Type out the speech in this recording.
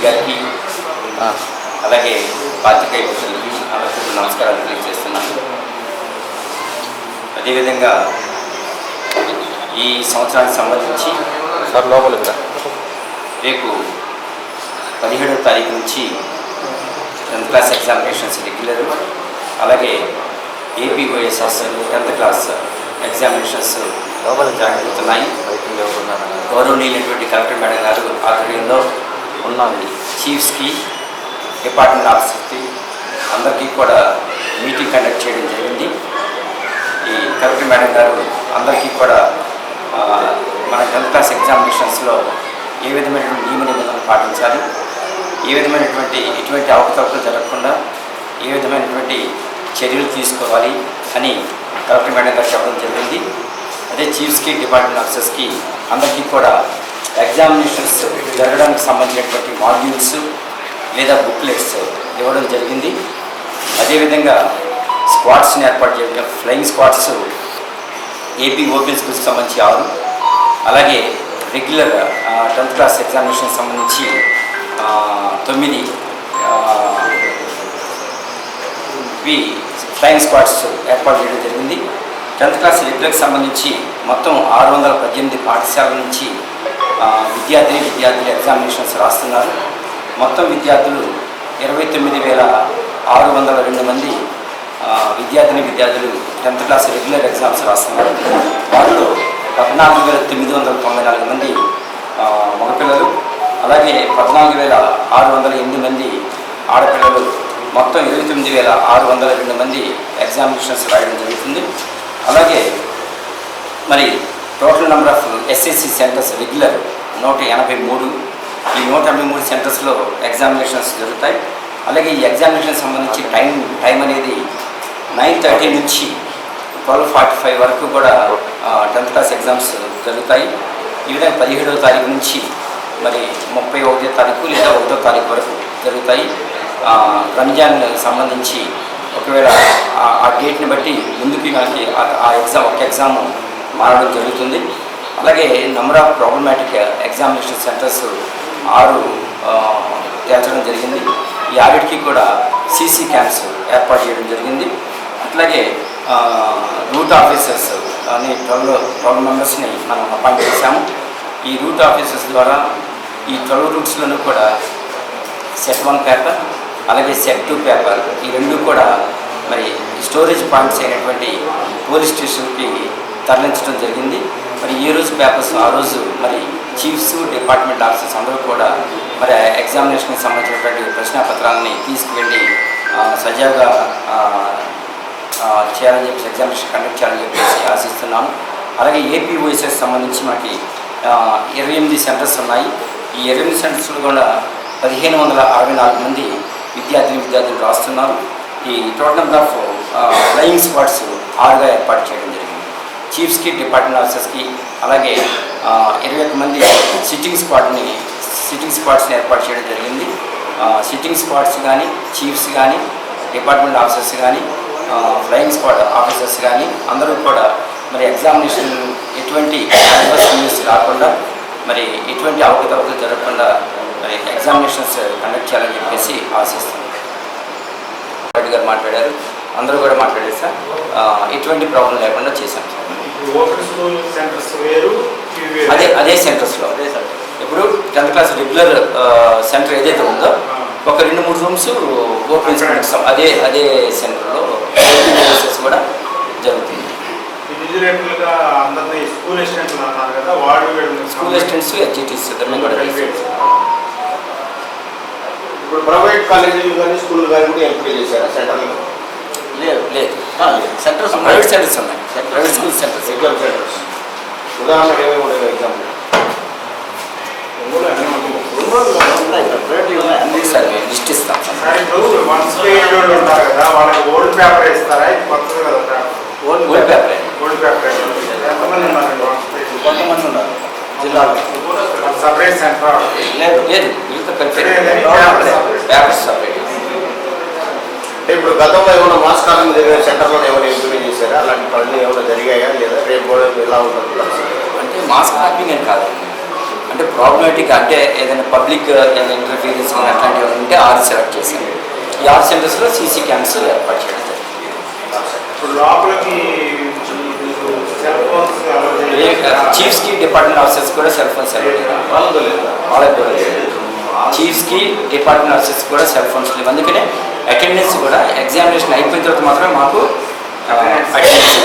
గారికి అలాగే పాత్రికేయ మిత్రులకి అందరికీ నమస్కారాలు తెలియజేస్తున్నాను. అదేవిధంగా ఈ సంవత్సరానికి సంబంధించి రేపు 17వ తారీఖు నుంచి 10th క్లాస్ ఎగ్జామినేషన్స్ రెగ్యులర్, అలాగే ఏపీఓఎస్ఎస్ 10th క్లాస్ ఎగ్జామినేషన్స్ జరుగుతున్నాయి. గౌరవనీయులైనటువంటి కలెక్టర్ మేడం గారు ఆధ్వర్యంలో ఉన్న చీఫ్స్కి, డిపార్ట్మెంట్ ఆఫీసర్స్కి అందరికీ కూడా మీటింగ్ కండక్ట్ చేయడం జరిగింది. ఈ కలెక్టర్ మేడం గారు అందరికీ కూడా మన 10th క్లాస్ ఎగ్జామినేషన్స్లో ఏ విధమైనటువంటి నియమ నిబంధనలు పాటించాలి, ఏ విధమైనటువంటి ఎటువంటి అవకతవకలు జరగకుండా ఏ విధమైనటువంటి చర్యలు తీసుకోవాలి అని కలెక్టర్ మేడం గారు చెప్పడం జరిగింది. అదే చీఫ్స్కి, డిపార్ట్మెంట్ ఆఫీసర్స్కి అందరికీ కూడా ఎగ్జామినేషన్స్ జరగడానికి సంబంధించినటువంటి మాడ్యూల్స్ లేదా బుక్లెట్స్ ఇవ్వడం జరిగింది. అదేవిధంగా స్క్వాడ్స్ని ఏర్పాటు చేయడం, ఫ్లయింగ్ స్క్వాడ్స్ ఏపీ ఓపెన్ స్కూల్స్కి సంబంధించి 6, అలాగే రెగ్యులర్ 10th క్లాస్ ఎగ్జామినేషన్ సంబంధించి 9 ఫ్లయింగ్ స్క్వాడ్స్ ఏర్పాటు చేయడం జరిగింది. 10th క్లాస్ రెగ్యులర్కి సంబంధించి మొత్తం 618 పాఠశాలల నుంచి విద్యార్థులు ఎగ్జామినేషన్స్ రాస్తున్నారు. మొత్తం విద్యార్థులు 29,602 మంది విద్యార్థులు 10th క్లాస్ రెగ్యులర్ ఎగ్జామ్స్ రాస్తున్నారు. వారిలో 14,994 మంది మగపిల్లలు, అలాగే 14,608 మంది ఆడపిల్లలు, మొత్తం 29,602 మంది ఎగ్జామినేషన్స్ రాయడం జరుగుతుంది. అలాగే మరి total number of SSC centres regular 183. ఈ 183 సెంటర్స్లో ఎగ్జామినేషన్స్ జరుగుతాయి. అలాగే ఈ ఎగ్జామినేషన్ సంబంధించి టైం అనేది 9:30 నుంచి 12:45 వరకు కూడా 10th క్లాస్ ఎగ్జామ్స్ జరుగుతాయి. ఈ విధంగా 17వ తారీఖు నుంచి మరి 31వ తారీఖు లేదా 1వ తారీఖు వరకు జరుగుతాయి. రంజాన్ సంబంధించి ఒకవేళ ఆ డేట్ని బట్టి ముందుకి మనకి ఆ ఎగ్జామ్ మారడం జరుగుతుంది. అలాగే number of problematic examination centres 6 తేల్చడం జరిగింది. ఈ 6కి కూడా సీసీ క్యాంప్స్ ఏర్పాటు చేయడం జరిగింది. అట్లాగే రూట్ ఆఫీసర్స్ అని 12 మెంబర్స్ని మనం అపాయింట్ చేశాము. ఈ రూట్ ఆఫీసర్స్ ద్వారా ఈ 12 రూట్స్లోనూ కూడా సెట్ 1 పేపర్ అలాగే సెట్ 2 పేపర్ ఈ రెండు కూడా మరి స్టోరేజ్ పాయింట్స్ అయినటువంటి పోలీస్ స్టేషన్కి తరలించడం జరిగింది. మరి ఏ రోజు పేపర్స్ ఆ రోజు మరి చీఫ్స్, డిపార్ట్మెంట్ ఆఫీసర్స్ అందరూ కూడా మరి ఎగ్జామినేషన్కి సంబంధించినటువంటి ప్రశ్నాపత్రాలని తీసుకువెళ్ళి సజావుగా చేయాలని చెప్పేసి ఎగ్జామినేషన్ కండక్ట్ చేయాలని చెప్పేసి ఆశిస్తున్నాము. అలాగే ఏపీఓఎస్ఎస్ సంబంధించి మనకి 28 సెంటర్స్ ఉన్నాయి. ఈ 28 సెంటర్స్లో కూడా 1,564 మంది విద్యార్థులు రాస్తున్నారు. ఈ total number of flying squads 6గా ఏర్పాటు చేయడం జరిగింది. చీఫ్స్కి, డిపార్ట్మెంట్ ఆఫీసర్స్కి అలాగే 21 మంది సిట్టింగ్ స్క్వాడ్స్ని ఏర్పాటు చేయడం జరిగింది. సిట్టింగ్ స్క్వాడ్స్ కానీ, చీఫ్స్ కానీ, డిపార్ట్మెంట్ ఆఫీసర్స్ కానీ, ఫ్లయింగ్ స్క్వాడ్ ఆఫీసర్స్ కానీ అందరూ కూడా మరి ఎగ్జామినేషన్ ఎటువంటి న్యూస్ రాకుండా మరి ఎటువంటి అవకతవకలు జరగకుండా మరి ఎగ్జామినేషన్స్ కండక్ట్ చేయాలని చెప్పేసి ఆశిస్తున్నాం. రెడ్డి గారు మాట్లాడారు, అందరూ కూడా మాట్లాడారు సార్. ఎటువంటి ప్రాబ్లం లేకుండా చేశాం సార్. అదే సెంటర్స్లో ఇప్పుడు 10th క్లాస్ రెగ్యులర్ సెంటర్ ఏదైతే ఉందో ఒక 2-3 రూమ్స్ ఓపెన్ స్కూల్స్ అదే సెంటర్లో కూడా జరుగుతుంది. స్కూల్ అసిస్టెంట్స్, ఎడ్జిటీస్ ఇద్దరిని కూడా ఇప్పుడు ప్రైవేట్ కాలేజీలు కానీ స్కూల్ కానీ కూడా ఎంపిక చేశారు సెంటర్లో? లేదు సెంటర్స్ ప్రైవేట్ సెంటర్స్ ఉన్నాయి. Private school centres, exam centres ఉదాహరణకు ఏమేమి ఉన్నాయి ఎగ్జామ్? లిస్ట్ ఇస్తాం. ఉంటారు కదా వాళ్ళకి ఓల్డ్ పేపర్ ఇస్తారా? కొత్తది కదా ఓల్డ్ పేపర్ కొంతమంది ఉన్నారు జిల్లాలో. సపరేట్ సెంటర్ లేదు వీళ్ళతో పేపర్స్ సపరేట్. అంటే ఇప్పుడు గతంలో ఏమైనా మాస్ కాలంలో జరిగిన సెంటర్లో ఏమైనా ఇంప్లిమెంట్ చేశారా? అలాంటి పనులు ఏమైనా జరిగాయా లేదా రేపు కూడా ఎలా ఉంటుంది? అంటే మాస్ కార్పింగ్ అని కాదు, అంటే ప్రాబ్లమేటిక్ అంటే ఏదైనా పబ్లిక్ ఏదైనా ఇంటర్ఫీరెన్స్ కానీ అట్లాంటివి ఉంటే 6 సెలెక్ట్ చేశాను. ఈ 6 సెంటర్స్లో సీసీ క్యామ్స్ ఏర్పాటు చేయడం జరిగింది. ఇప్పుడు లోపలికి సెల్ ఫోన్స్ చీఫ్స్కి డిపార్ట్మెంట్ ఆఫీసర్స్ కూడా సెల్ ఫోన్స్ వాళ్ళతో లేదా? వాళ్ళకి కూడా చీఫ్స్కి డిపార్ట్మెంట్ ఆఫీసర్స్ కూడా సెల్ ఫోన్స్ లేవు. అందుకనే అటెండెన్స్ కూడా ఎగ్జామినేషన్ అయిపోయిన తర్వాత మాత్రమే మాకు అటెండెన్స్